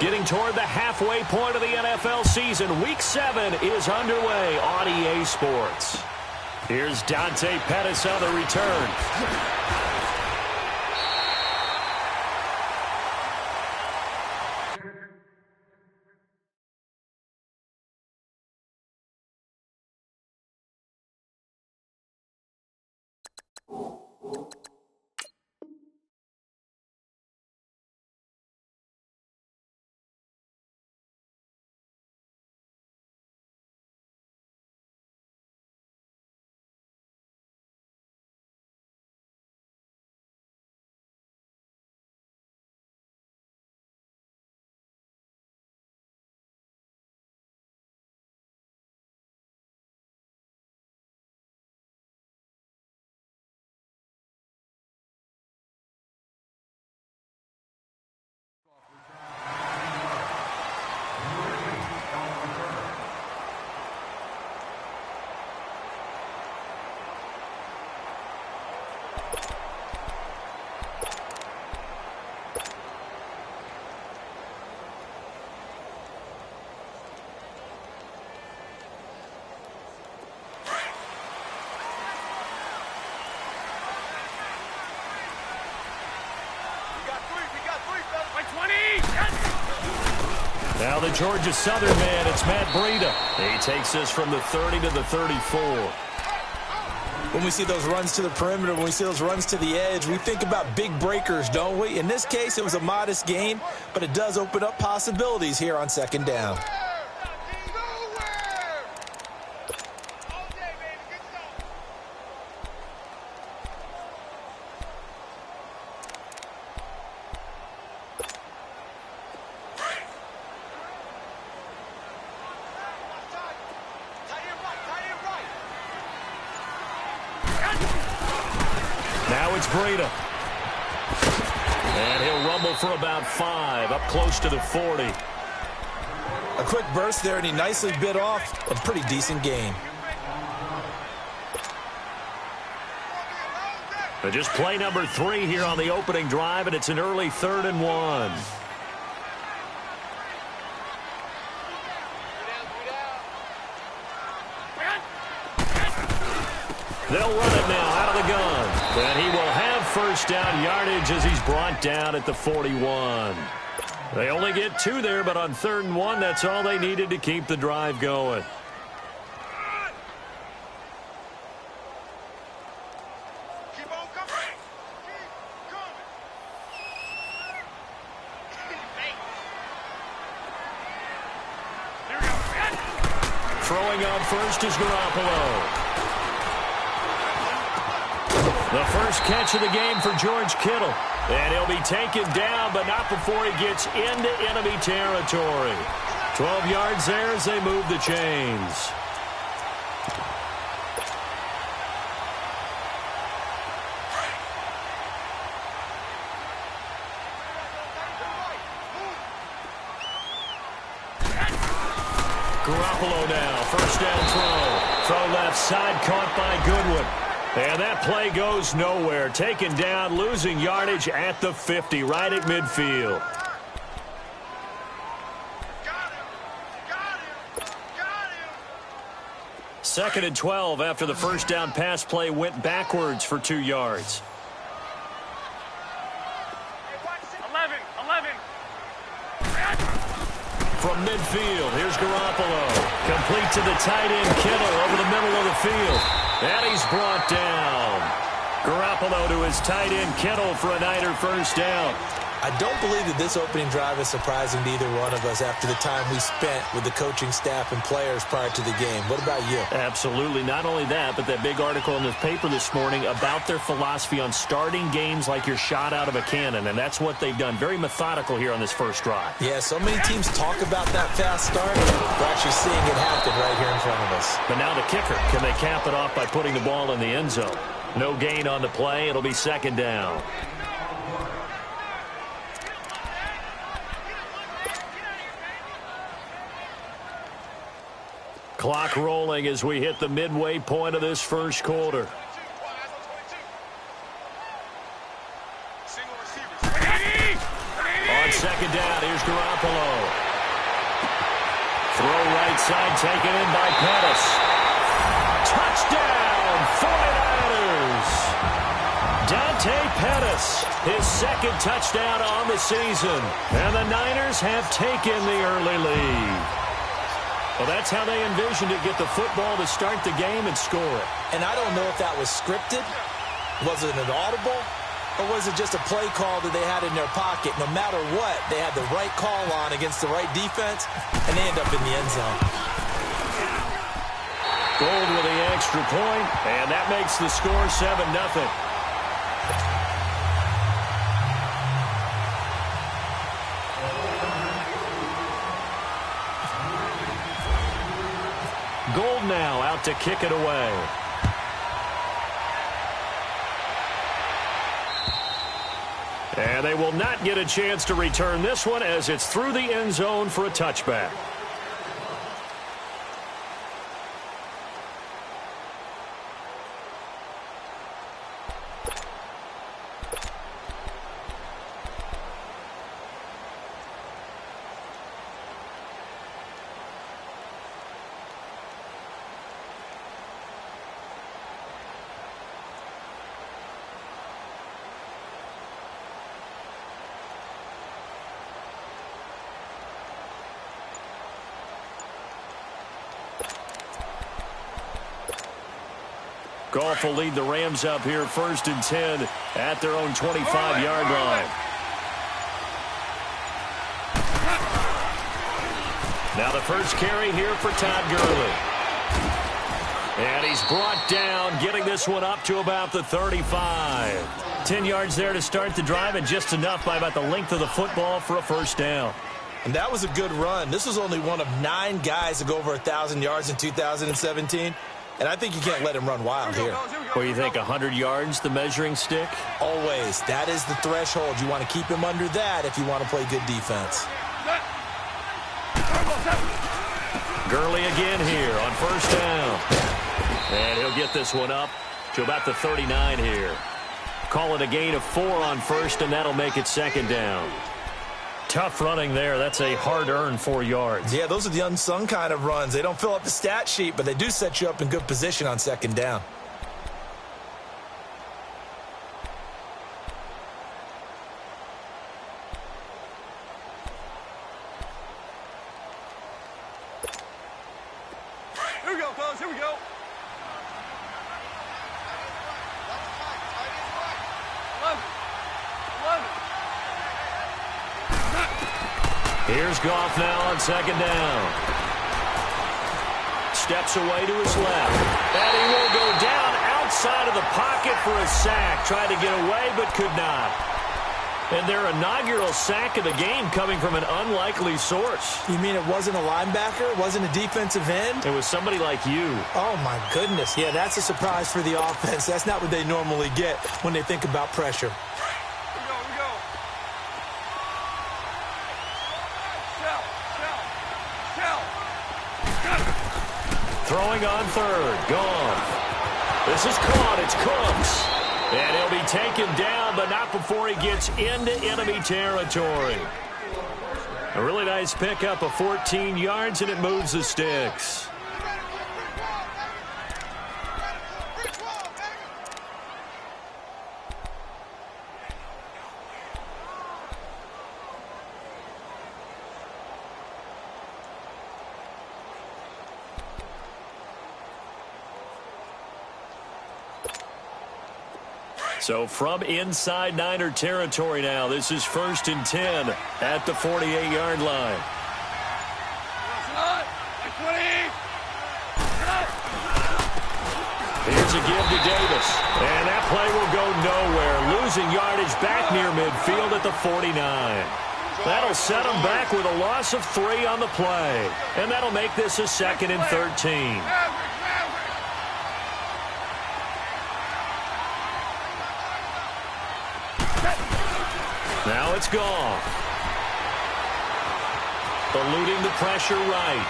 Getting toward the halfway point of the NFL season. Week 7 is underway on EA Sports. Here's Dante Pettis on the return. Now the Georgia Southern man, it's Matt Breida. He takes us from the 30 to the 34. When we see those runs to the perimeter, when we see those runs to the edge, we think about big breakers, don't we? In this case, it was a modest gain, but it does open up possibilities here on second down. Now it's Breida. And he'll rumble for about 5, up close to the 40. A quick burst there, and he nicely bit off a pretty decent gain. But just play number 3 here on the opening drive, and it's an early 3rd and 1. They'll run it now out of the gun. And he will have first down yardage as he's brought down at the 41. They only get 2 there, but on 3rd and 1, that's all they needed to keep the drive going. Keep on coming. Keep coming. Throwing on first is Garoppolo. The first catch of the game for George Kittle. And he'll be taken down, but not before he gets into enemy territory. 12 yards there as they move the chains. Garoppolo now, first down throw. Throw left side, caught by Goodwin. And that play goes nowhere. Taken down, losing yardage at the 50, right at midfield. Second and 12 after the first down pass play went backwards for 2 yards. 11. From midfield, here's Garoppolo. Complete to the tight end, Kittle, over the middle of the field. And he's brought down. Garoppolo to his tight end, Kittle, for a Niner first down. I don't believe that this opening drive is surprising to either one of us after the time we spent with the coaching staff and players prior to the game. What about you? Absolutely. Not only that, but that big article in the paper this morning about their philosophy on starting games like you're shot out of a cannon, and that's what they've done. Very methodical here on this first drive. Yeah, so many teams talk about that fast start. We're actually seeing it happen right here in front of us. But now the kicker. Can they cap it off by putting the ball in the end zone? No gain on the play. It'll be second down. Clock rolling as we hit the midway point of this first quarter. On second down, here's Garoppolo. Inside, taken in by Pettis. Touchdown, 49ers! Dante Pettis, his second touchdown on the season. And the Niners have taken the early lead. Well, that's how they envisioned it, get the football to start the game and score it. And I don't know if that was scripted. Was it an audible? Or was it just a play call that they had in their pocket? No matter what, they had the right call on against the right defense, and they end up in the end zone. Gold with the extra point, and that makes the score 7-0. Gold now out to kick it away. And they will not get a chance to return this one as it's through the end zone for a touchback. Goff will lead the Rams up here 1st and 10 at their own 25-yard line. Now the first carry here for Todd Gurley. And he's brought down, getting this one up to about the 35. 10 yards there to start the drive, and just enough by about the length of the football for a first down. And that was a good run. This was only one of 9 guys to go over 1,000 yards in 2017. And I think you can't let him run wild here. What do you think, 100 yards, the measuring stick? Always. That is the threshold. You want to keep him under that if you want to play good defense. Gurley again here on first down. And he'll get this one up to about the 39 here. Call it a gain of 4 on first, and that'll make it second down. Tough running there. That's a hard-earned 4 yards. Yeah, those are the unsung kind of runs. They don't fill up the stat sheet, but they do set you up in good position on second down. Here we go, fellas. Here we go. Here's Goff now on second down. Steps away to his left. And he will go down outside of the pocket for a sack. Tried to get away, but could not. And their inaugural sack of the game coming from an unlikely source. You mean it wasn't a linebacker? It wasn't a defensive end? It was somebody like you. Oh, my goodness. Yeah, that's a surprise for the offense. That's not what they normally get when they think about pressure. Throwing on third. Gone. This is caught. It's Cooks. And he'll be taken down, but not before he gets into enemy territory. A really nice pickup of 14 yards, and it moves the sticks. So from inside Niner territory now, this is 1st and 10 at the 48-yard line. Here's a give to Davis. And that play will go nowhere. Losing yardage back near midfield at the 49. That'll set him back with a loss of 3 on the play. And that'll make this a 2nd and 13. Now it's Goff. Eluding the pressure right.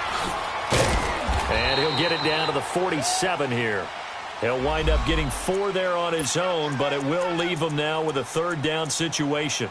And he'll get it down to the 47 here. He'll wind up getting 4 there on his own, but it will leave him now with a 3rd down situation.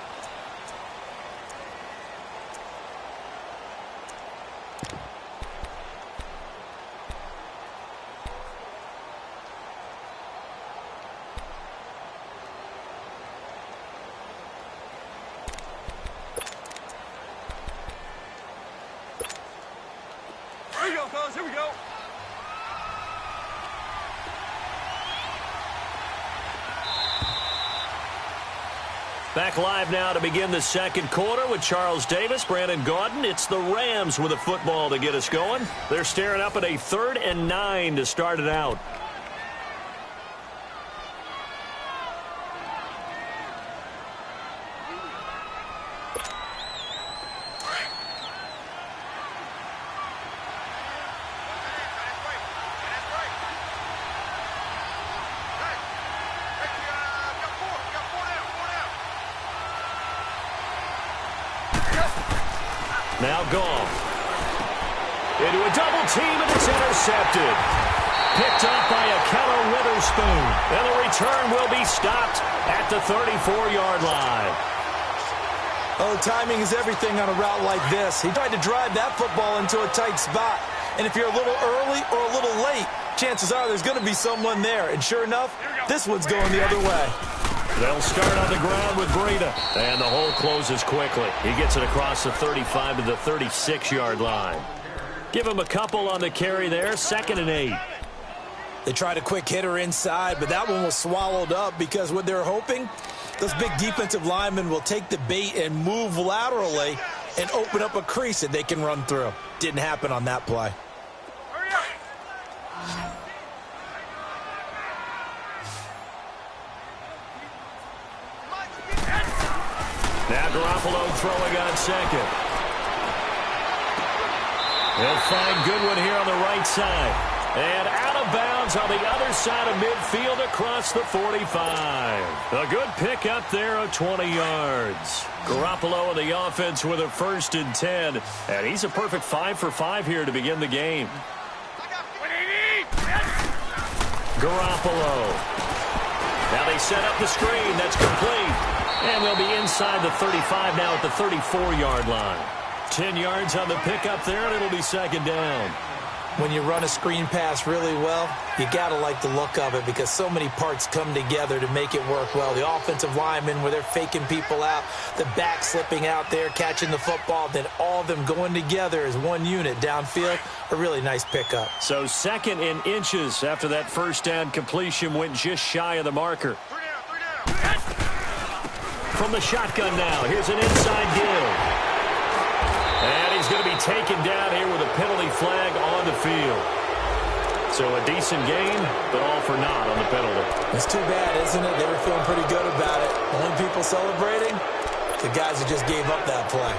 Back live now to begin the second quarter with Charles Davis, Brandon Gaudin. It's the Rams with a football to get us going. They're staring up at a 3rd and 9 to start it out. Now Goff. Into a double team, and it's intercepted. Picked up by Akello Witherspoon. And the return will be stopped at the 34-yard line. Oh, timing is everything on a route like this. He tried to drive that football into a tight spot. And if you're a little early or a little late, chances are there's going to be someone there. And sure enough, this one's going the other way. They'll start on the ground with Breida. And the hole closes quickly. He gets it across the 35 to the 36-yard line. Give him a couple on the carry there. 2nd and 8. They tried a quick hitter inside, but that one was swallowed up because what they're hoping, those big defensive linemen will take the bait and move laterally and open up a crease that they can run through. Didn't happen on that play. Now Garoppolo throwing on 2nd. He'll find Goodwin here on the right side. And out of bounds on the other side of midfield across the 45. A good pick up there of 20 yards. Garoppolo in the offense with a 1st and 10. And he's a perfect 5 for 5 here to begin the game. Garoppolo. Now they set up the screen. That's complete. And they'll be inside the 35 now at the 34-yard line. 10 yards on the pickup there, and it'll be 2nd down. When you run a screen pass really well, you got to like the look of it because so many parts come together to make it work well. The offensive linemen, where they're faking people out, the back slipping out there, catching the football, then all of them going together as one unit downfield. A really nice pickup. So 2nd and inches after that 1st down completion went just shy of the marker. From the shotgun now, here's an inside give. And he's going to be taken down here with a penalty flag on the field. So a decent game, but all for naught on the penalty. It's too bad, isn't it? They were feeling pretty good about it. The only people celebrating, the guys who just gave up that play.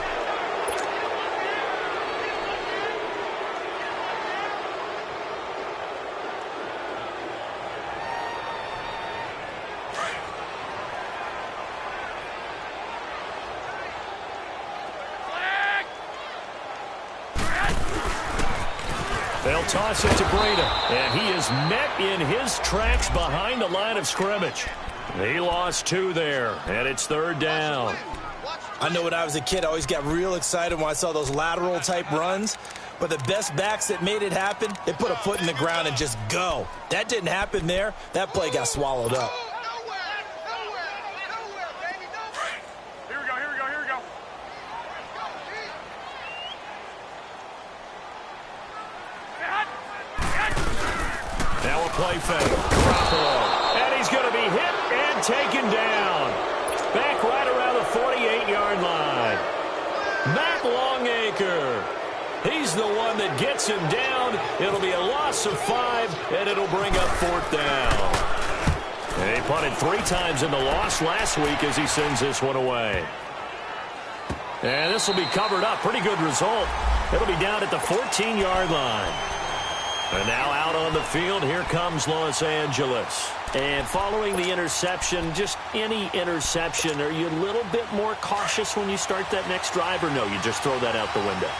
They'll toss it to Breida, and he is met in his tracks behind the line of scrimmage. He lost 2 there, and it's 3rd down. I know when I was a kid, I always got real excited when I saw those lateral-type runs. But the best backs that made it happen, they put a foot in the ground and just go. That didn't happen there. That play got swallowed up. Now a play fake. Garoppolo. And he's going to be hit and taken down. Back right around the 48-yard line. Matt Longacre. He's the one that gets him down. It'll be a loss of 5, and it'll bring up 4th down. And he punted 3 times in the loss last week as he sends this one away. And this will be covered up. Pretty good result. It'll be down at the 14-yard line. And now out on the field, here comes Los Angeles. And following the interception, just any interception, are you a little bit more cautious when you start that next drive, or no, you just throw that out the window?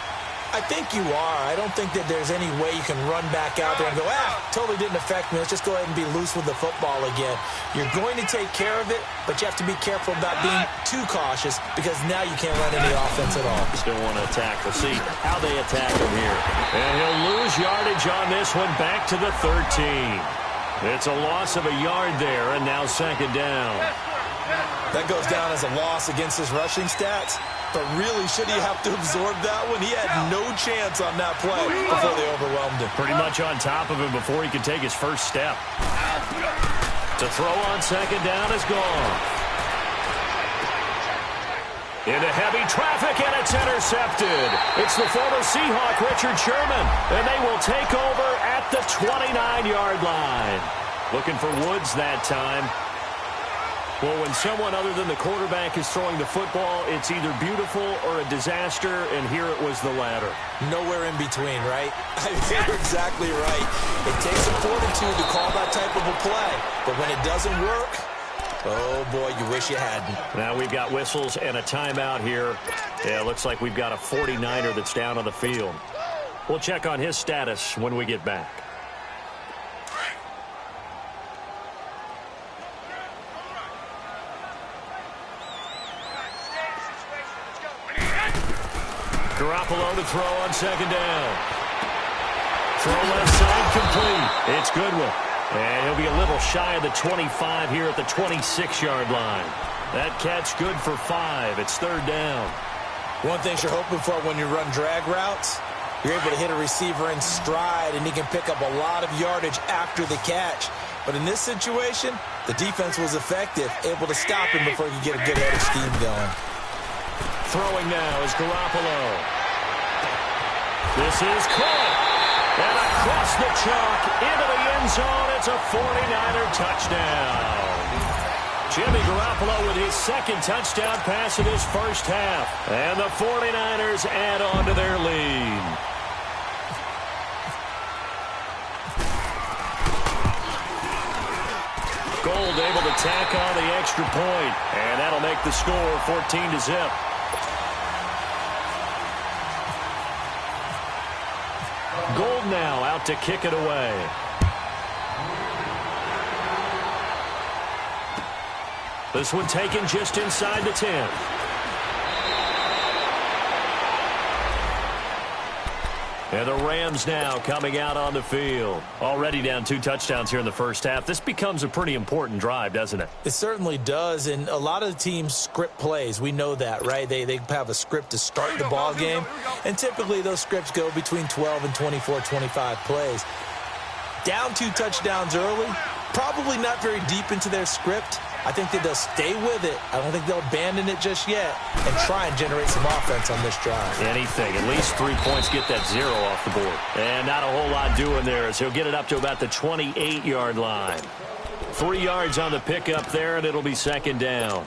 I think you are. I don't think that there's any way you can run back out there and go, totally didn't affect me. Let's just go ahead and be loose with the football again. You're going to take care of it, but you have to be careful about being too cautious because now you can't run any offense at all. Still want to attack. We'll see how they attack him here. And he'll lose yardage on this one back to the 13. It's a loss of a yard there, and now 2nd down. That goes down as a loss against his rushing stats. But really, should he have to absorb that one? He had no chance on that play before they overwhelmed him. Pretty much on top of him before he could take his first step. To throw on 2nd down is gone. Into heavy traffic, and it's intercepted. It's the former Seahawk, Richard Sherman, and they will take over at the 29-yard line. Looking for Woods that time. Well, when someone other than the quarterback is throwing the football, it's either beautiful or a disaster, and here it was the latter. Nowhere in between, right? You're exactly right. It takes a fortitude to call that type of a play, but when it doesn't work, oh, boy, you wish you hadn't. Now we've got whistles and a timeout here. Yeah, it looks like we've got a 49er that's down on the field. We'll check on his status when we get back. Garoppolo to throw on second down. Throw left side complete. It's Goodwin. And he'll be a little shy of the 25 here at the 26-yard line. That catch good for 5. It's third down. One thing you're hoping for when you run drag routes, you're able to hit a receiver in stride, and he can pick up a lot of yardage after the catch. But in this situation, the defense was effective, able to stop him before he could get a good head of steam going. Throwing now is Garoppolo. This is caught. And across the chalk into the end zone, it's a 49er touchdown. Jimmy Garoppolo with his second touchdown pass in his first half. And the 49ers add on to their lead. Gold able to tack on the extra point. And that'll make the score 14-0. Gold now out to kick it away. This one taken just inside the 10. And the Rams now coming out on the field. Already down 2 touchdowns here in the first half. This becomes a pretty important drive, doesn't it? It certainly does, and a lot of the teams script plays. We know that, right? They have a script to start the ball game, and typically those scripts go between 12 and 24, 25 plays. Down 2 touchdowns early, probably not very deep into their script. I think that they'll stay with it. I don't think they'll abandon it just yet and try and generate some offense on this drive. Anything. At least 3 points, get that 0 off the board. And not a whole lot doing there as he'll get it up to about the 28-yard line. 3 yards on the pickup there, and it'll be second down.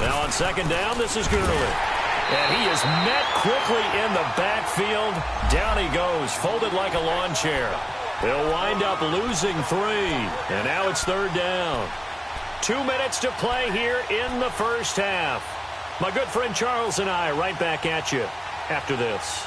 Now on second down, this is Gurley. And he is met quickly in the backfield. Down he goes, folded like a lawn chair. He'll wind up losing 3. And now it's third down. 2 minutes to play here in the first half. My good friend Charles and I right back at you after this.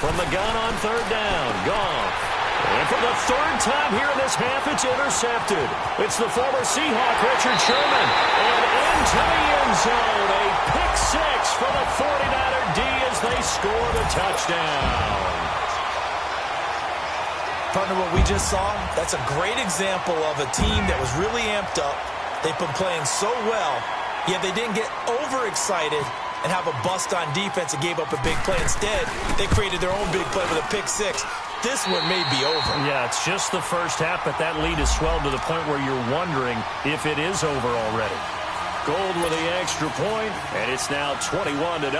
From the gun on third down, Goff. And for the third time here in this half, it's intercepted. It's the former Seahawk, Richard Sherman. And into the end zone, a pick 6 for the 49er D as they score the touchdown. Partner, what we just saw, that's a great example of a team that was really amped up. They've been playing so well, yet they didn't get overexcited and have a bust on defense and gave up a big play. Instead, they created their own big play with a pick 6. This one may be over. Yeah, it's just the first half, but that lead has swelled to the point where you're wondering if it is over already. Gold with the extra point, and it's now 21-0.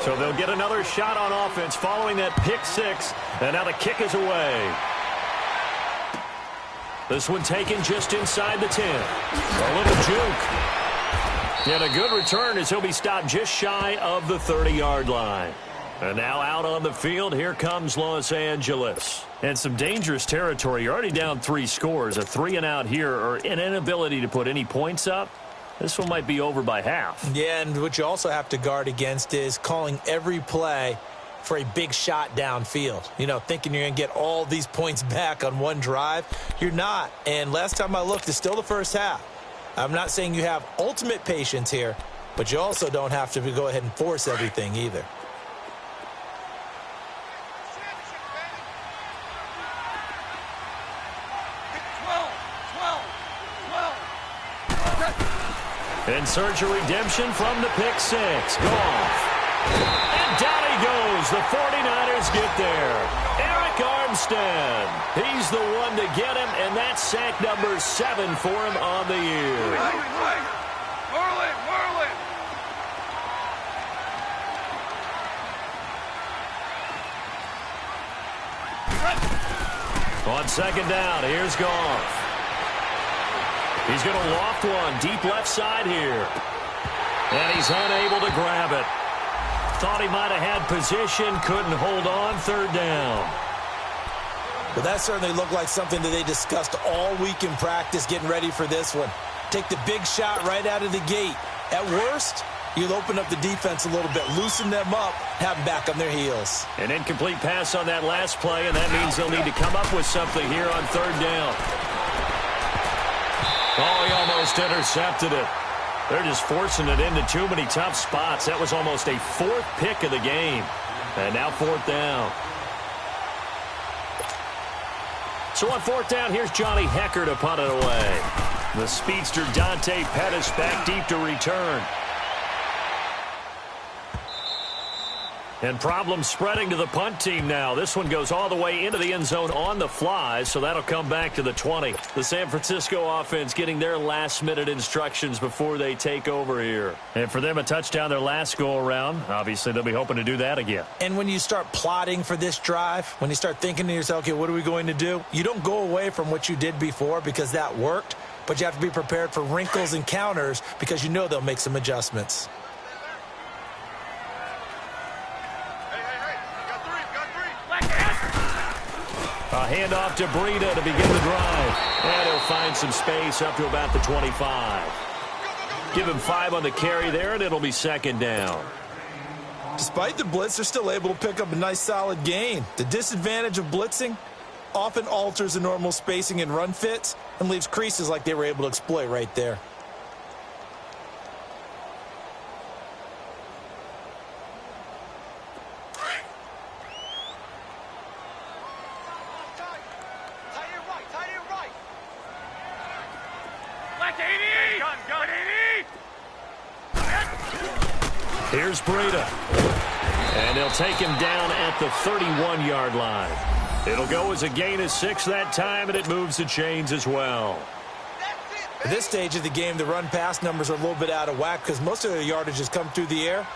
So they'll get another shot on offense following that pick 6, and now the kick is away. This one taken just inside the 10. A little juke. And a good return as he'll be stopped just shy of the 30-yard line. And now out on the field, here comes Los Angeles. And some dangerous territory. You're already down 3 scores. A 3-and-out here, or an inability to put any points up. This one might be over by half. Yeah, and what you also have to guard against is calling every play for a big shot downfield. You know, thinking you're going to get all these points back on one drive. You're not. And last time I looked, it's still the first half. I'm not saying you have ultimate patience here, but you also don't have to go ahead and force everything either. In search of redemption from the pick six. Goff. And down he goes. The 49ers get there. Eric Armstead. He's the one to get him, and that's sack number 7 for him on the year. On second down, here's Goff. He's going to loft one deep left side here. And he's unable to grab it. Thought he might have had position, couldn't hold on, third down. Well, that certainly looked like something that they discussed all week in practice getting ready for this one. Take the big shot right out of the gate. At worst, you'll open up the defense a little bit, loosen them up, have them back on their heels. An incomplete pass on that last play, and that means they'll need to come up with something here on third down. Oh, he almost intercepted it. They're just forcing it into too many tough spots. That was almost a 4th pick of the game. And now 4th down. So on 4th down, here's Johnny Hecker to punt it away. The speedster Dante Pettis back deep to return. And problems spreading to the punt team now. This one goes all the way into the end zone on the fly, so that'll come back to the 20. The San Francisco offense getting their last-minute instructions before they take over here. And for them, a touchdown their last go-around. Obviously, they'll be hoping to do that again. And when you start plotting for this drive, when you start thinking to yourself, okay, what are we going to do? You don't go away from what you did before because that worked, but you have to be prepared for wrinkles and counters because you know they'll make some adjustments. A handoff to Breida to begin the drive. And he'll find some space up to about the 25. Give him 5 on the carry there, and it'll be second down. Despite the blitz, they're still able to pick up a nice solid gain. The disadvantage of blitzing often alters the normal spacing and run fits and leaves creases like they were able to exploit right there. Here's Breida. And they'll take him down at the 31-yard line. It'll go as a gain of 6 that time, and it moves the chains as well. At this stage of the game, the run-pass numbers are a little bit out of whack because most of the yardage has come through the air.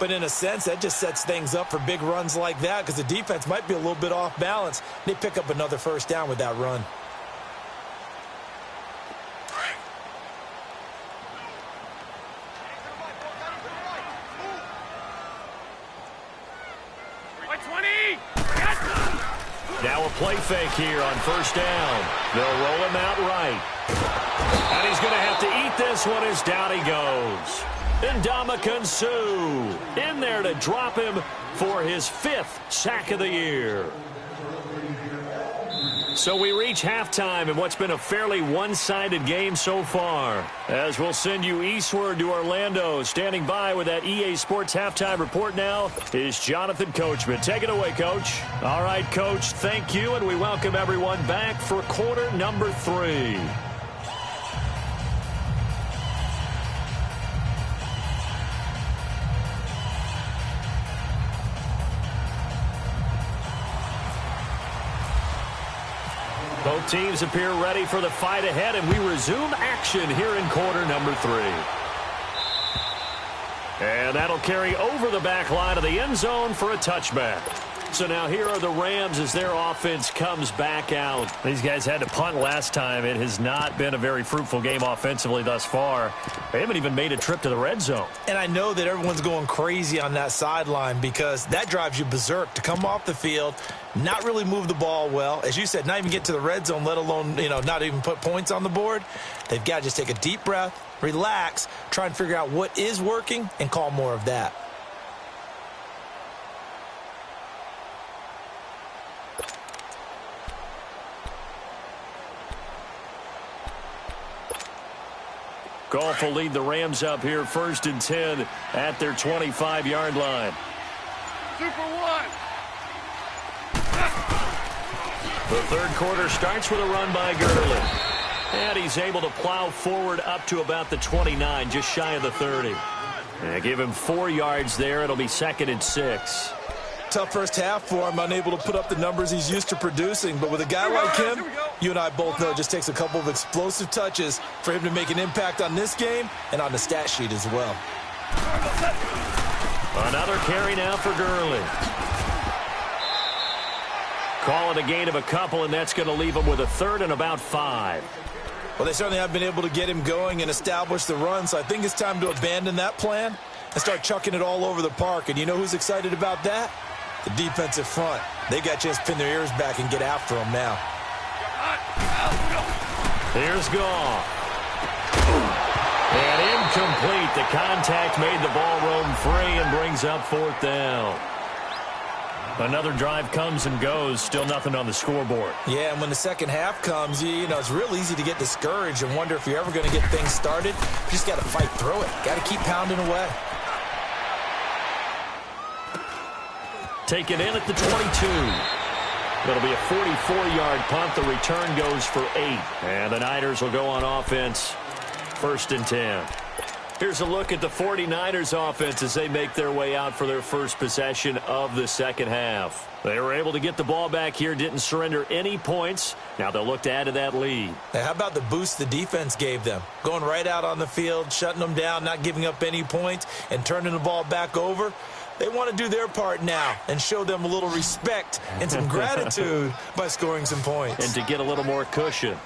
But in a sense, that just sets things up for big runs like that because the defense might be a little bit off balance. They pick up another first down with that run. Now a play fake here on first down. They'll roll him out right. And he's going to have to eat this one as down he goes. Ndamukong Suh in there to drop him for his 5th sack of the year. So we reach halftime in what's been a fairly one-sided game so far. As we'll send you eastward to Orlando. Standing by with that EA Sports halftime report now is Jonathan Coachman. Take it away, Coach. All right, Coach, thank you, and we welcome everyone back for quarter number 3. Both teams appear ready for the fight ahead, and we resume action here in quarter number 3. And that'll carry over the back line of the end zone for a touchback. So now here are the Rams as their offense comes back out. These guys had to punt last time. It has not been a very fruitful game offensively thus far. They haven't even made a trip to the red zone. And I know that everyone's going crazy on that sideline because that drives you berserk to come off the field, not really move the ball well. As you said, not even get to the red zone, let alone, not even put points on the board. They've got to just take a deep breath, relax, try and figure out what is working, and call more of that. Goff will lead the Rams up here 1st and 10 at their 25-yard line. Super one. The third quarter starts with a run by Gurley. And he's able to plow forward up to about the 29, just shy of the 30. And give him 4 yards there. It'll be 2nd and 6. Tough first half for him, unable to put up the numbers he's used to producing. But with a guy like him, you and I both know it just takes a couple of explosive touches for him to make an impact on this game and on the stat sheet as well. Another carry now for Gurley. Call it a gain of a couple, and that's going to leave him with a 3rd and about 5. Well, they certainly have been able to get him going and establish the run, so I think it's time to abandon that plan and start chucking it all over the park. And you know who's excited about that? The defensive front. They got a chance to pin their ears back and get after him now. Here's Goff. And incomplete. The contact made the ball roam free and brings up 4th down. Another drive comes and goes. Still nothing on the scoreboard. Yeah, and when the second half comes, it's real easy to get discouraged and wonder if you're ever going to get things started. You just got to fight through it. Got to keep pounding away. Taken in at the 22. That'll be a 44-yard punt. The return goes for 8. And the Niners will go on offense 1st and 10. Here's a look at the 49ers offense as they make their way out for their first possession of the second half. They were able to get the ball back here, didn't surrender any points. Now they'll look to add to that lead. Now, how about the boost the defense gave them? Going right out on the field, shutting them down, not giving up any points, and turning the ball back over. They want to do their part now and show them a little respect and some gratitude by scoring some points. And to get a little more cushion.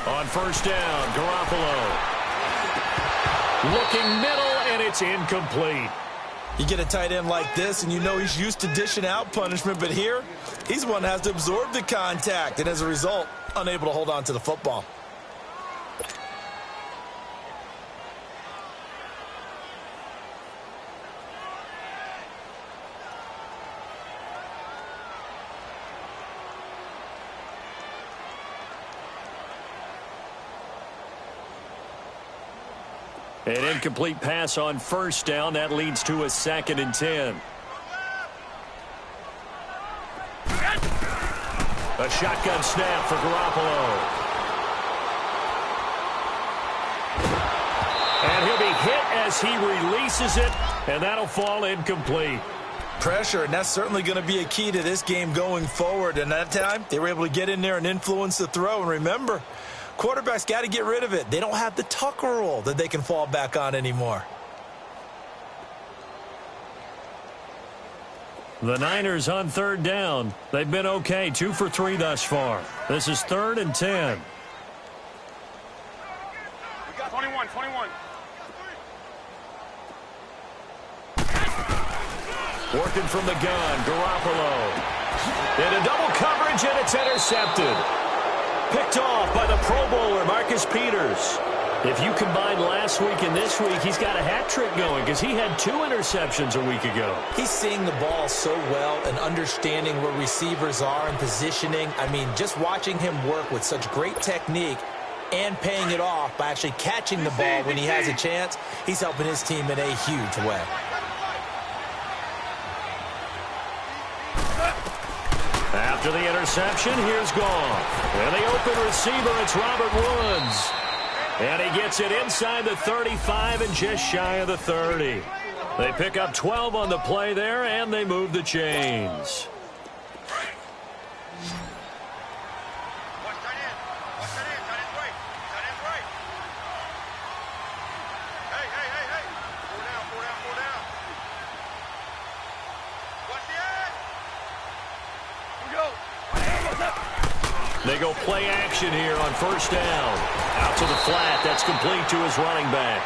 On 1st down, Garoppolo. Looking middle, and it's incomplete. You get a tight end like this, and you know he's used to dishing out punishment, but here, he's the one that has to absorb the contact, and as a result, unable to hold on to the football. An incomplete pass on 1st down. That leads to a 2nd and 10. A shotgun snap for Garoppolo. And he'll be hit as he releases it, and that'll fall incomplete. Pressure, and that's certainly going to be a key to this game going forward. And that time, they were able to get in there and influence the throw. And remember, quarterbacks got to get rid of it. They don't have the Tucker rule that they can fall back on anymore. The Niners on 3rd down. They've been okay, 2 for 3 thus far. This is 3rd and 10. We got 21. Working from the gun, Garoppolo. Into double coverage, and it's intercepted. Picked off by the Pro Bowler, Marcus Peters. If you combine last week and this week, he's got a hat trick going because he had 2 interceptions a week ago. He's seeing the ball so well and understanding where receivers are and positioning. I mean, just watching him work with such great technique and paying it off by actually catching the ball when he has a chance, he's helping his team in a huge way. After the interception, here's Goff. And the open receiver, it's Robert Woods. And he gets it inside the 35 and just shy of the 30. They pick up 12 on the play there, and they move the chains. They go play action here on first down. Out to the flat. That's complete to his running back.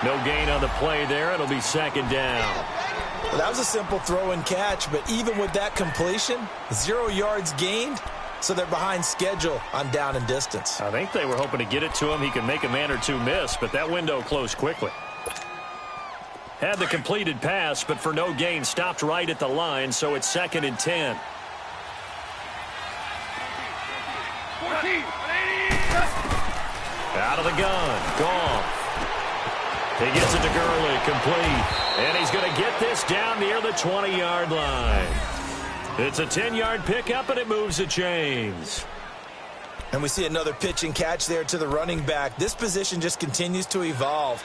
No gain on the play there. It'll be second down. Well, that was a simple throw and catch, but even with that completion, 0 yards gained, so they're behind schedule on down and distance. I think they were hoping to get it to him. He could make a man or two miss, but that window closed quickly. Had the completed pass, but for no gain, stopped right at the line, so it's 2nd and 10. 14. Out of the gun. Goff. He gets it to Gurley. Complete. And he's going to get this down near the 20-yard line. It's a 10-yard pickup, and it moves the chains. And we see another pitch and catch there to the running back. This position just continues to evolve.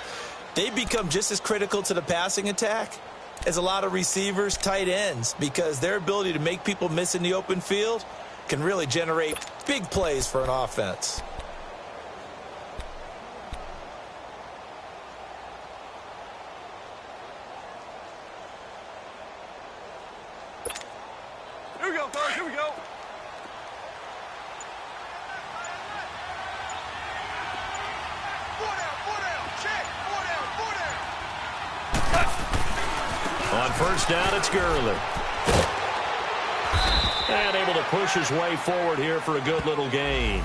They become just as critical to the passing attack as a lot of receivers, tight ends, because their ability to make people miss in the open field can really generate big plays for an offense. Here we go, fellas. Here we go. On first down, it's Gurley. And able to push his way forward here for a good little gain.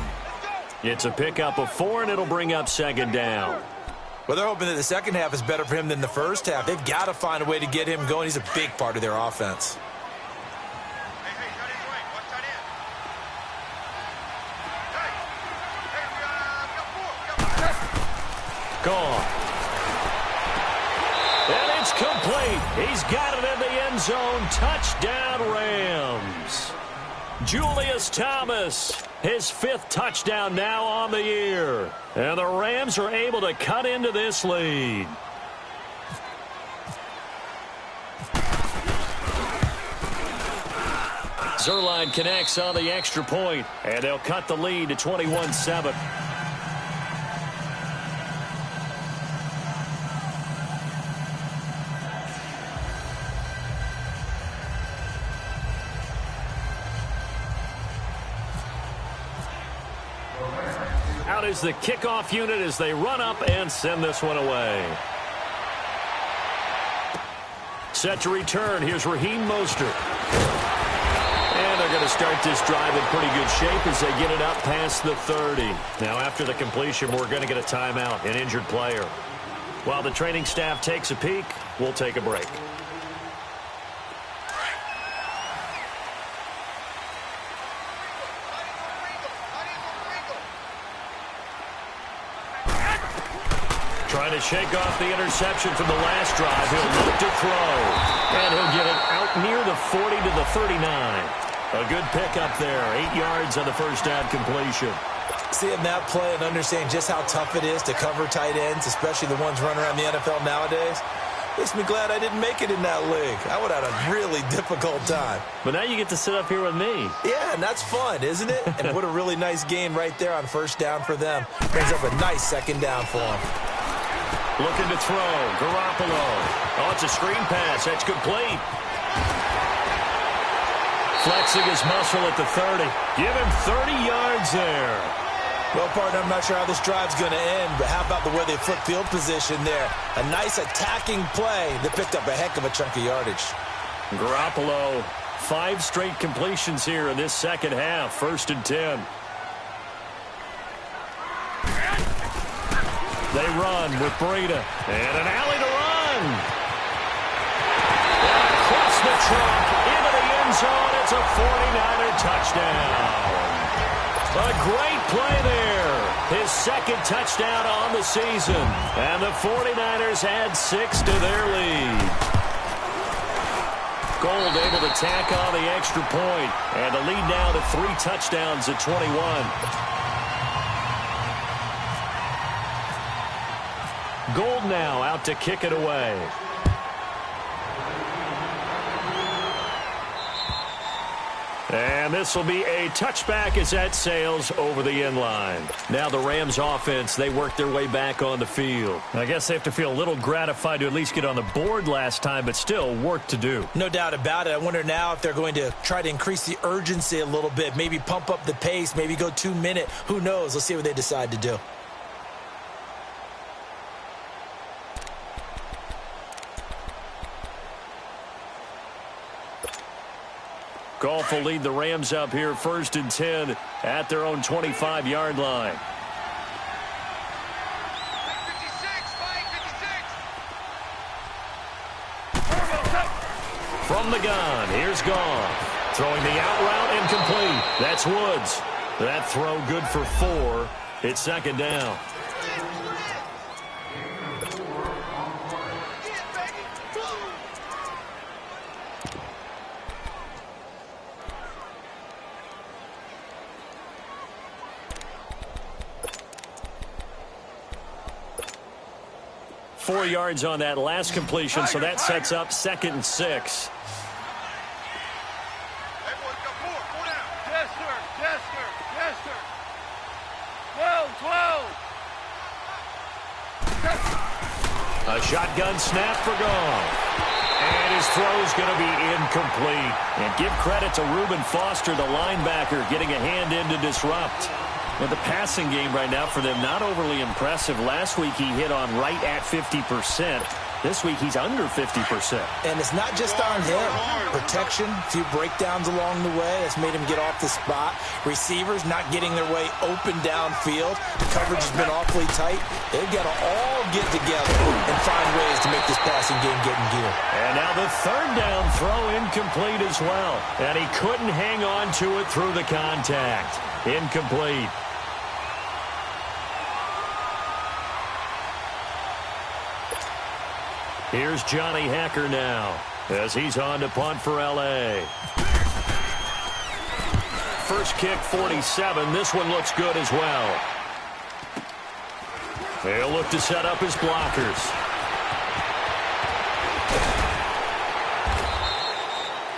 It's a pickup of 4, and it'll bring up second down. Well, they're hoping that the second half is better for him than the first half. They've got to find a way to get him going. He's a big part of their offense. Gone. And it's complete. He's got it in the end zone. Touchdown, Rams. Julius Thomas, his 5th touchdown now on the year. And the Rams are able to cut into this lead. Zerline connects on the extra point, and they'll cut the lead to 21-7. Out is the kickoff unit as they run up and send this one away. Set to return. Here's Raheem Mostert. And they're going to start this drive in pretty good shape as they get it up past the 30. Now, after the completion, we're going to get a timeout, an injured player. While the training staff takes a peek, we'll take a break. Trying to shake off the interception from the last drive. He'll look to throw. And he'll get it out near the 40 to the 39. A good pickup there. 8 yards on the first down completion. Seeing that play and understanding just how tough it is to cover tight ends, especially the ones running around the NFL nowadays, makes me glad I didn't make it in that league. I would have had a really difficult time. But now you get to sit up here with me. Yeah, and that's fun, isn't it? And what a really nice gain right there on first down for them. Brings up a nice second down for them. Looking to throw. Garoppolo. Oh, it's a screen pass. That's complete. Flexing his muscle at the 30. Give him 30 yards there. Well, partner, I'm not sure how this drive's going to end, but how about the way they flip field position there? A nice attacking play that picked up a heck of a chunk of yardage. Garoppolo, 5 straight completions here in this second half. 1st and 10. They run with Breida. And an alley to run. And across the trunk into the end zone. It's a 49er touchdown. A great play there. His 2nd touchdown on the season. And the 49ers add 6 to their lead. Gold able to tack on the extra point. And the lead now to 3 touchdowns at 21. Gold now out to kick it away. And this will be a touchback as that sails over the end line. Now the Rams offense, they work their way back on the field. I guess they have to feel a little gratified to at least get on the board last time, but still work to do. No doubt about it. I wonder now if they're going to try to increase the urgency a little bit, maybe pump up the pace, maybe go 2-minute. Who knows? Let's see what they decide to do. Goff will lead the Rams up here 1st and 10 at their own 25-yard line. 56. From the gun, here's Goff. Throwing the out route incomplete. That's Woods. That throw good for 4. It's 2nd down. Four yards on that last completion, so that sets up 2nd and 6. Everyone's got 4. 4 down. Yes, sir. Yes, sir. Yes, sir. 12. 12. A shotgun snap for Goff. And his throw's going to be incomplete. And give credit to Reuben Foster, the linebacker, getting a hand in to disrupt. Well, the passing game right now for them, not overly impressive. Last week he hit on right at 50%. This week he's under 50%. And it's not just on him. Protection, a few breakdowns along the way. That's made him get off the spot. Receivers not getting their way open downfield. The coverage has been awfully tight. They've got to all get together and find ways to make this passing game get in gear. And now the 3rd down throw incomplete as well. And he couldn't hang on to it through the contact. Incomplete. Here's Johnny Hacker now as he's on to punt for L.A. First kick, 47. This one looks good as well. They'll look to set up his blockers.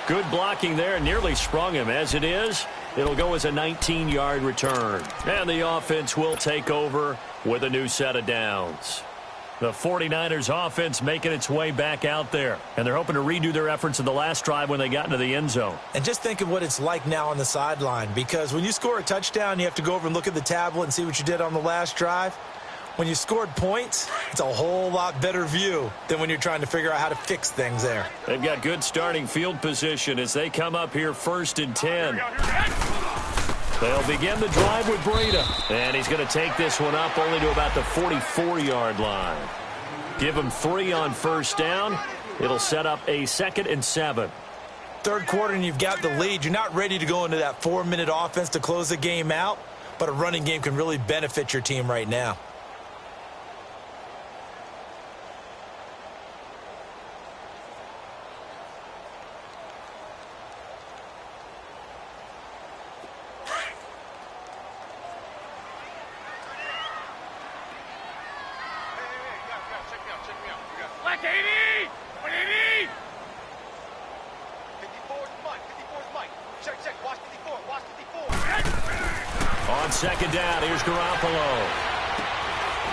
Good blocking there. Nearly sprung him. As it is, it'll go as a 19-yard return. And the offense will take over with a new set of downs. The 49ers offense making its way back out there. And they're hoping to redo their efforts in the last drive when they got into the end zone. And just think of what it's like now on the sideline. Because when you score a touchdown, you have to go over and look at the tablet and see what you did on the last drive. When you scored points, it's a whole lot better view than when you're trying to figure out how to fix things there. They've got good starting field position as they come up here 1st and 10. They'll begin the drive with Breida. And he's going to take this one up only to about the 44-yard line. Give him 3 on 1st down. It'll set up a 2nd and 7. Third quarter and you've got the lead. You're not ready to go into that 4-minute offense to close the game out. But a running game can really benefit your team right now. Black 80! 180! 54's Mike. 54's Mike. Check. Watch 54. Watch 54. On 2nd down, here's Garoppolo.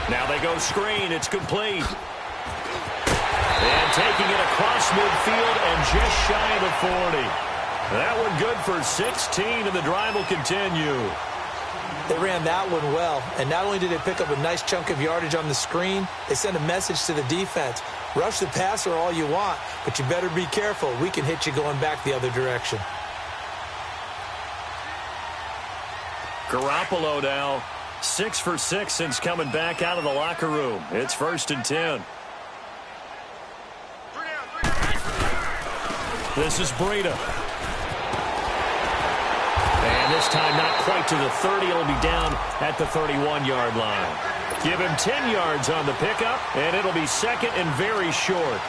Now they go screen. It's complete. And taking it across midfield and just shy of the 40. That one good for 16, and the drive will continue. They ran that one well, and not only did they pick up a nice chunk of yardage on the screen, they sent a message to the defense. Rush the passer all you want, but you better be careful. We can hit you going back the other direction. Garoppolo now 6 for 6 since coming back out of the locker room. It's 1st and 10. This is Breida. And this time not quite to the 30. It'll be down at the 31-yard line. Give him 10 yards on the pickup, and it'll be 2nd and very short.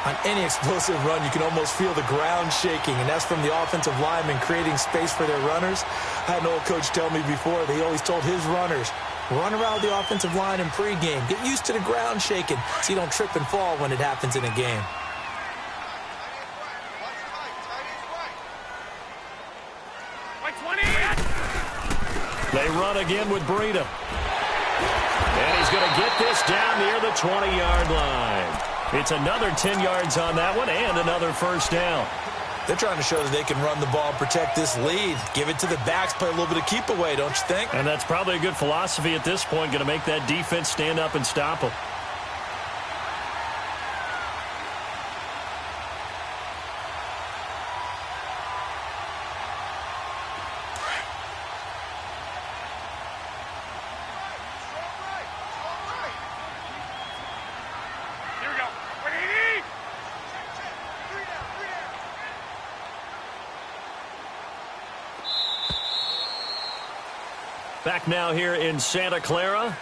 On any explosive run, you can almost feel the ground shaking, and that's from the offensive linemen creating space for their runners. I had an old coach tell me before that he always told his runners, run around the offensive line in pregame. Get used to the ground shaking so you don't trip and fall when it happens in a game. They run again with Breida. And he's going to get this down near the 20-yard line. It's another 10 yards on that one and another first down. They're trying to show that they can run the ball and protect this lead. Give it to the backs, play a little bit of keep away, don't you think? And that's probably a good philosophy at this point, going to make that defense stand up and stop them. Back now here in Santa Clara.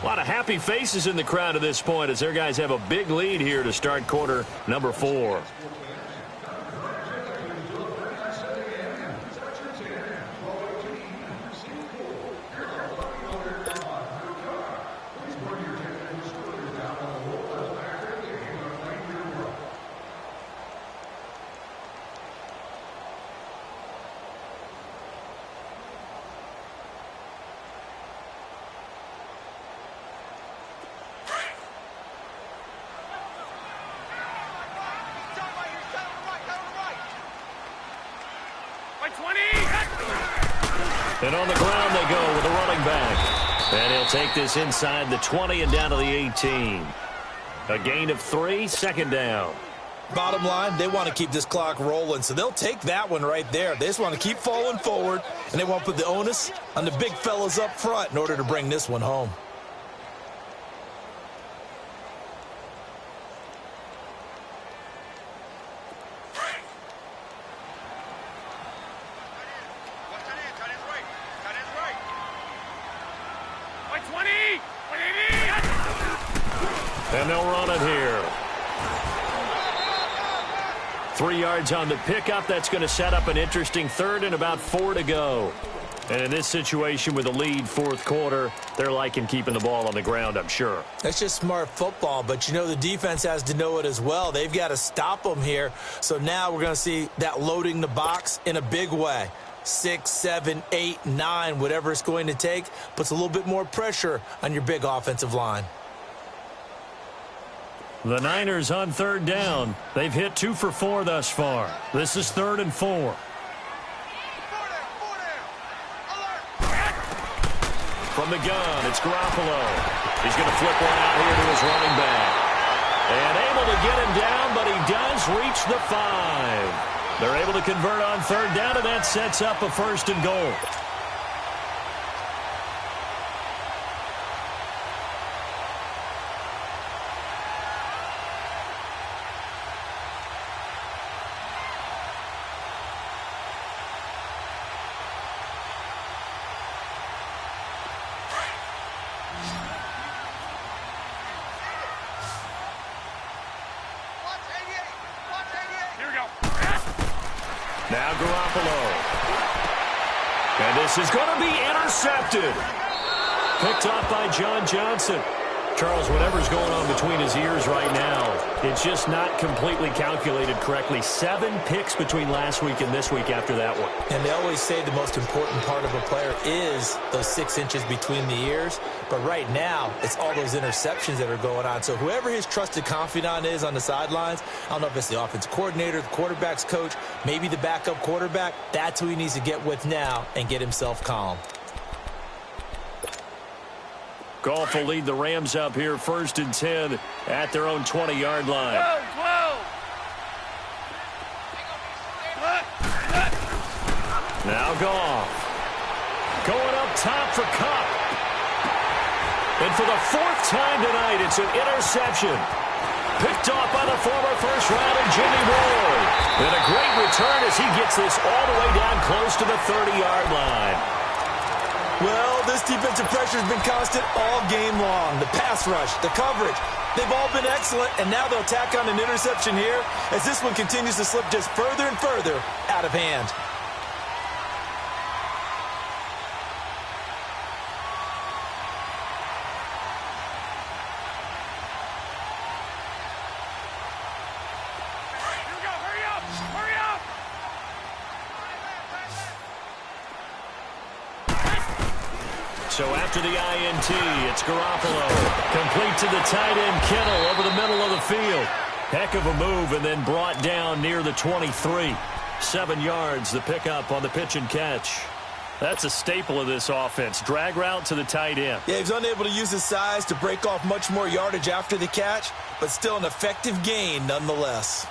A lot of happy faces in the crowd at this point as their guys have a big lead here to start quarter number 4. And on the ground they go with a running back. And he'll take this inside the 20 and down to the 18. A gain of 3, second down. Bottom line, they want to keep this clock rolling, so they'll take that one right there. They just want to keep falling forward, and they want to put the onus on the big fellas up front in order to bring this one home. And they'll run it here. 3 yards on the pickup. That's going to set up an interesting third and about 4 to go. And in this situation with a lead fourth quarter, they're liking keeping the ball on the ground, I'm sure. That's just smart football, but you know the defense has to know it as well. They've got to stop them here. So now we're going to see that loading the box in a big way. 6, 7, 8, 9, whatever it's going to take, puts a little bit more pressure on your big offensive line. The Niners on third down. They've hit 2 for 4 thus far. This is 3rd and 4. From the gun, it's Garoppolo. He's going to flip one out here to his running back. And able to get him down, but he does reach the 5. They're able to convert on third down, and that sets up a 1st and goal. Now Garoppolo. And this is going to be intercepted. Picked off by John Johnson. Charles, whatever's going on between his ears right now, it's just not completely calculated correctly. 7 picks between last week and this week after that one. And they always say the most important part of a player is those 6 inches between the ears. But right now, it's all those interceptions that are going on. So whoever his trusted confidant is on the sidelines, I don't know if it's the offensive coordinator, the quarterback's coach, maybe the backup quarterback, that's who he needs to get with now and get himself calm. Goff will lead the Rams up here 1st and 10 at their own 20-yard line. Now Goff. Going up top for Kupp. And for the 4th time tonight, it's an interception. Picked off by the former first-rounder Jimmy Ward. And a great return as he gets this all the way down close to the 30-yard line. Well, this defensive pressure has been constant all game long. The pass rush, the coverage, they've all been excellent, and now they'll tack on an interception here as this one continues to slip just further and further out of hand. So after the INT, it's Garoppolo. Complete to the tight end, Kittle, over the middle of the field. Heck of a move, and then brought down near the 23. 7 yards, the pickup on the pitch and catch. That's a staple of this offense. Drag route to the tight end. Yeah, he's unable to use his size to break off much more yardage after the catch, but still an effective gain nonetheless.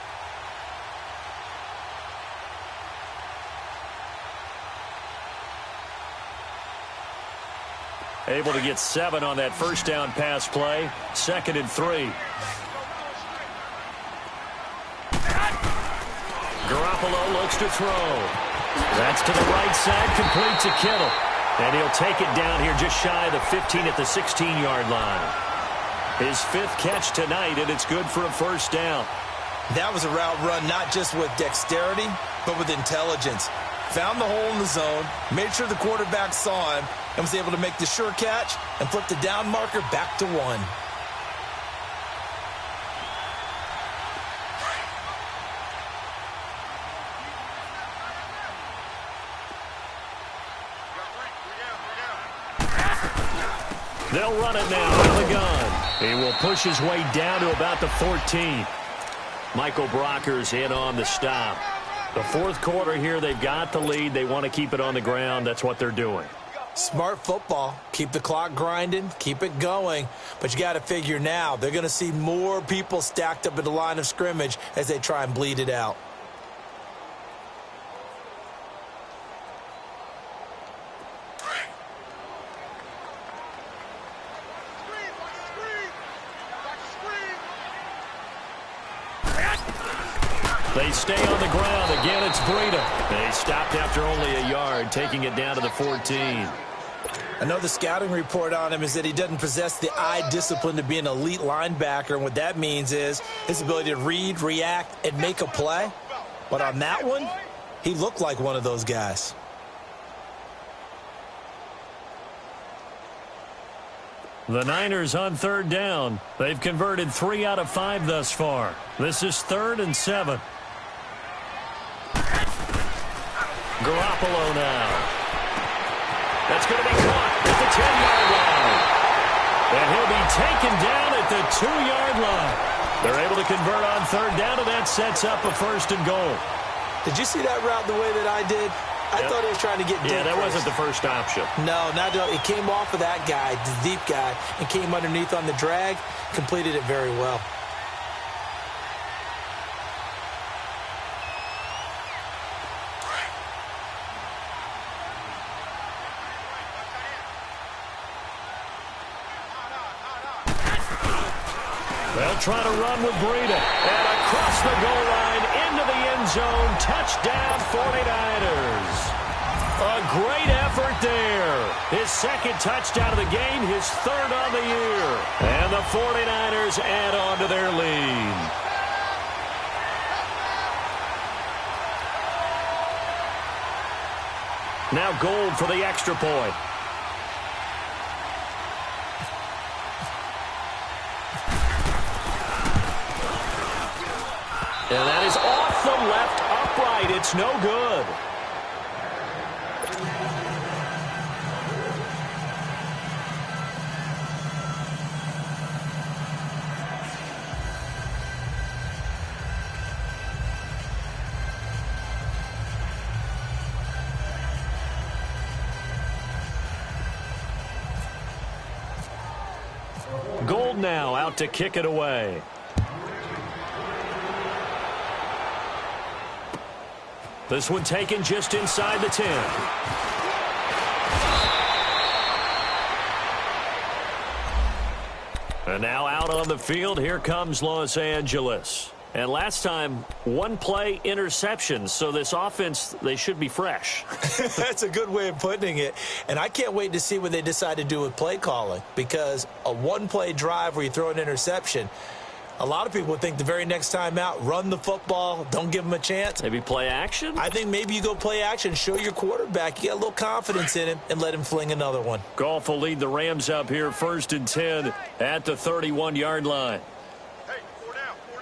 Able to get 7 on that first down pass play. 2nd and 3. Garoppolo looks to throw. That's to the right side, complete to Kittle. And he'll take it down here just shy of the 15 at the 16-yard line. His 5th catch tonight, and it's good for a first down. That was a route run not just with dexterity, but with intelligence. Found the hole in the zone, made sure the quarterback saw him, and was able to make the sure catch and flip the down marker back to 1. They'll run it now out of the gun. He will push his way down to about the 14. Michael Brockers in on the stop. The 4th quarter here, they've got the lead. They want to keep it on the ground. That's what they're doing. Smart football. Keep the clock grinding. Keep it going. But you got to figure now, they're going to see more people stacked up at the line of scrimmage as they try and bleed it out. They stay on the ground. Again, it's Breida. They stopped after only a yard, taking it down to the 14. I know the scouting report on him is that he doesn't possess the eye discipline to be an elite linebacker, and what that means is his ability to read, react, and make a play. But on that one, he looked like one of those guys. The Niners on 3rd down. They've converted 3 out of 5 thus far. This is 3rd and 7. Garoppolo now. That's going to be caught at the 10-yard line. And he'll be taken down at the 2-yard line. They're able to convert on 3rd down, and that sets up a 1st and goal. Did you see that route the way that I did? I thought he was trying to get deep. Yeah, that wasn't the first option. No, not at all. It came off of that guy, the deep guy, and came underneath on the drag. Completed it very well. They'll try to run with Breida. And across the goal line, into the end zone. Touchdown, 49ers. A great effort there. His 2nd touchdown of the game, his 3rd on the year. And the 49ers add on to their lead. Now Gold for the extra point. And that is off the left upright. It's no good. Gold now out to kick it away. This one taken just inside the 10. And now out on the field, here comes Los Angeles. And last time, 1 play interception. So this offense, they should be fresh. That's a good way of putting it. And I can't wait to see what they decide to do with play calling. Because a 1-play drive where you throw an interception, a lot of people would think the very next time out, run the football, don't give them a chance. Maybe play action? I think maybe you go play action, show your quarterback, you got a little confidence in him, and let him fling another one. Goff will lead the Rams up here 1st and 10 at the 31-yard line. Hey, 4 down, 4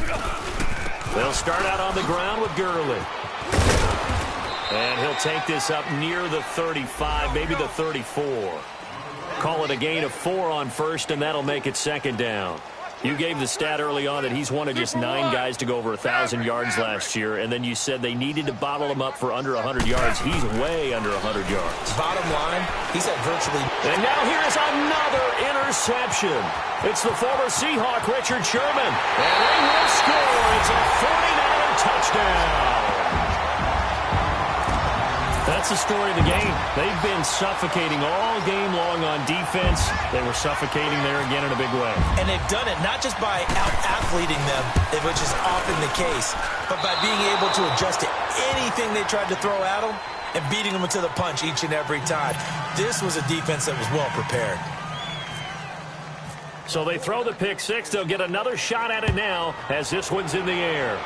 down. They'll start out on the ground with Gurley. And he'll take this up near the 35, maybe the 34. Call it a gain of 4 on first, and that'll make it second down. You gave the stat early on that he's one of just 9 guys to go over 1,000 yards last year, and then you said they needed to bottle him up for under 100 yards. He's way under 100 yards. Bottom line, he's had virtually... And now here's another interception. It's the former Seahawk, Richard Sherman. And they will score. It's a 49er touchdown. That's the story of the game. They've been suffocating all game long on defense. They were suffocating there again in a big way. And they've done it not just by out-athleting them, which is often the case, but by being able to adjust to anything they tried to throw at them and beating them to the punch each and every time. This was a defense that was well prepared. So they throw the pick six. They'll get another shot at it now as this one's in the air.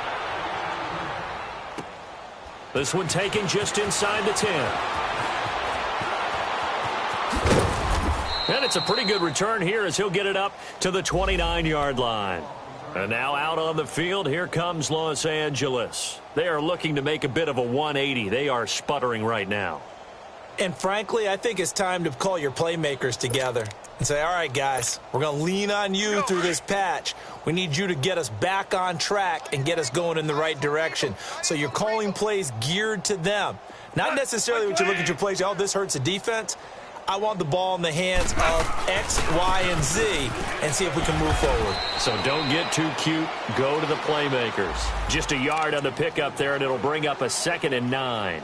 This one taken just inside the 10. And it's a pretty good return here as he'll get it up to the 29-yard line. And now out on the field, here comes Los Angeles. They are looking to make a bit of a 180. They are sputtering right now. And frankly, I think it's time to call your playmakers together and say, all right, guys, we're going to lean on you through this patch. We need you to get us back on track and get us going in the right direction. So you're calling plays geared to them. Not necessarily when you look at your plays, oh, this hurts the defense. I want the ball in the hands of X, Y, and Z and see if we can move forward. So don't get too cute. Go to the playmakers. Just a yard on the pickup there, and it'll bring up a 2nd and 9.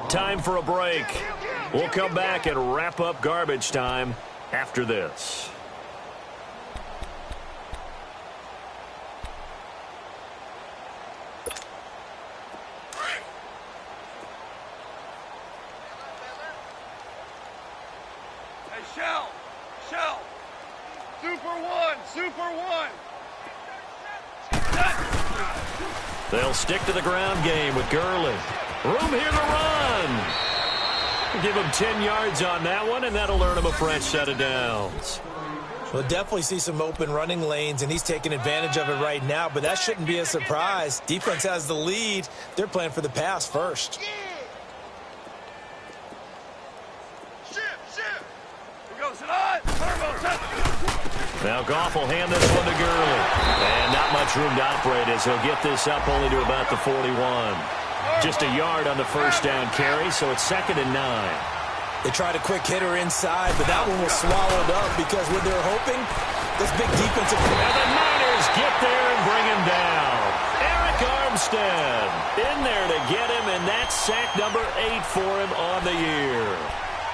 Time for a break. We'll come back and wrap up garbage time after this. Hey, Shell! Super one! They'll stick to the ground game with Gurley. Room here to run. Give him 10 yards on that one, and that'll earn him a fresh set of downs. We'll definitely see some open running lanes, and he's taking advantage of it right now, but that shouldn't be a surprise. Defense has the lead. They're playing for the pass first. Now Goff will hand this one to Gurley. And not much room to operate as he'll get this up only to about the 41. Just a yard on the first down carry, so it's 2nd and 9. They tried a quick hitter inside, but that one was swallowed up because what they're hoping, this big defensive... And the Niners get there and bring him down. Eric Armstead in there to get him, and that's sack number 8 for him on the year.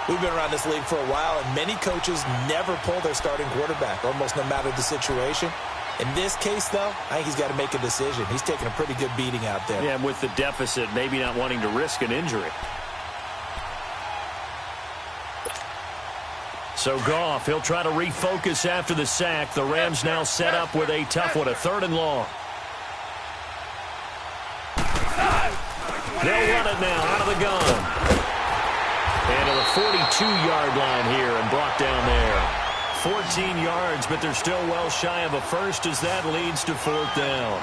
We've been around this league for a while, and many coaches never pull their starting quarterback, almost no matter the situation. In this case, though, I think he's got to make a decision. He's taking a pretty good beating out there. Yeah, and with the deficit, maybe not wanting to risk an injury. So Goff, he'll try to refocus after the sack. The Rams now set up with a tough one, a 3rd and long. They'll run it now out of the gun. And to the 42-yard line here and brought down there. 14 yards, but they're still well shy of a first as that leads to 4th down.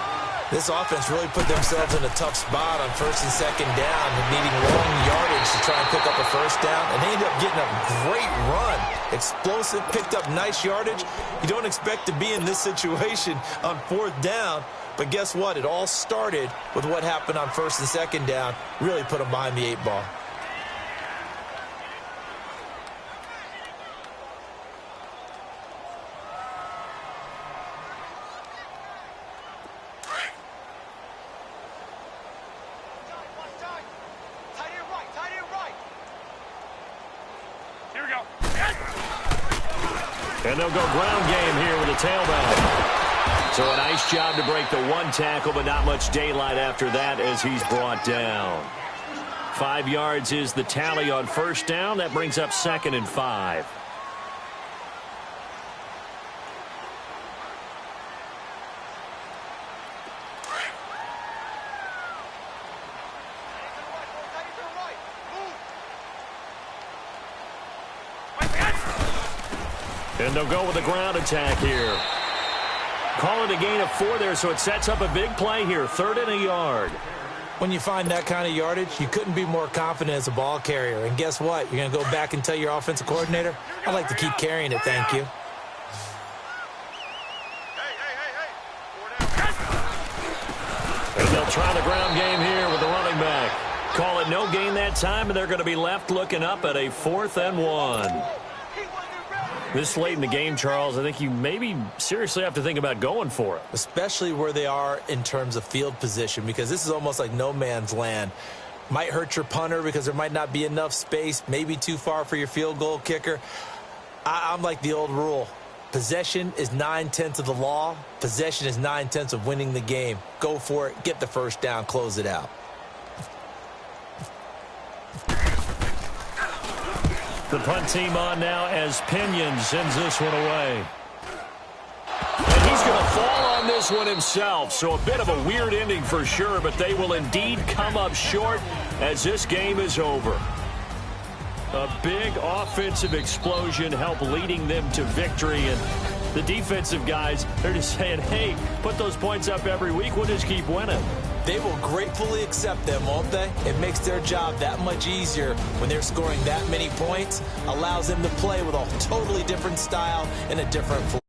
This offense really put themselves in a tough spot on 1st and 2nd down, needing long yardage to try and pick up a first down, and they ended up getting a great run. Explosive, picked up nice yardage. You don't expect to be in this situation on 4th down, but guess what? It all started with what happened on 1st and 2nd down. Really put them behind the 8 ball. And they'll go ground game here with a tailback. So a nice job to break the one tackle, but not much daylight after that as he's brought down. 5 yards is the tally on first down. That brings up 2nd and 5. And they'll go with a ground attack here. Call it a gain of 4 there, so it sets up a big play here. 3rd and a yard. When you find that kind of yardage, you couldn't be more confident as a ball carrier. And guess what? You're going to go back and tell your offensive coordinator, I'd like to keep carrying it, thank you. And they'll try the ground game here with the running back. Call it no gain that time, and they're going to be left looking up at a 4th and 1. This late in the game, Charles, I think you maybe seriously have to think about going for it. Especially where they are in terms of field position, because this is almost like no man's land. Might hurt your punter because there might not be enough space, maybe too far for your field goal kicker. I'm like the old rule. Possession is 9/10 of the law. Possession is 9/10 of winning the game. Go for it. Get the first down. Close it out. The punt team on now as Pinion sends this one away. And he's going to fall on this one himself. So a bit of a weird ending for sure, but they will indeed come up short as this game is over. A big offensive explosion helped leading them to victory. And the defensive guys, they're just saying, hey, put those points up every week. We'll just keep winning. They will gratefully accept them, won't they? It makes their job that much easier when they're scoring that many points. Allows them to play with a totally different style and a different flow.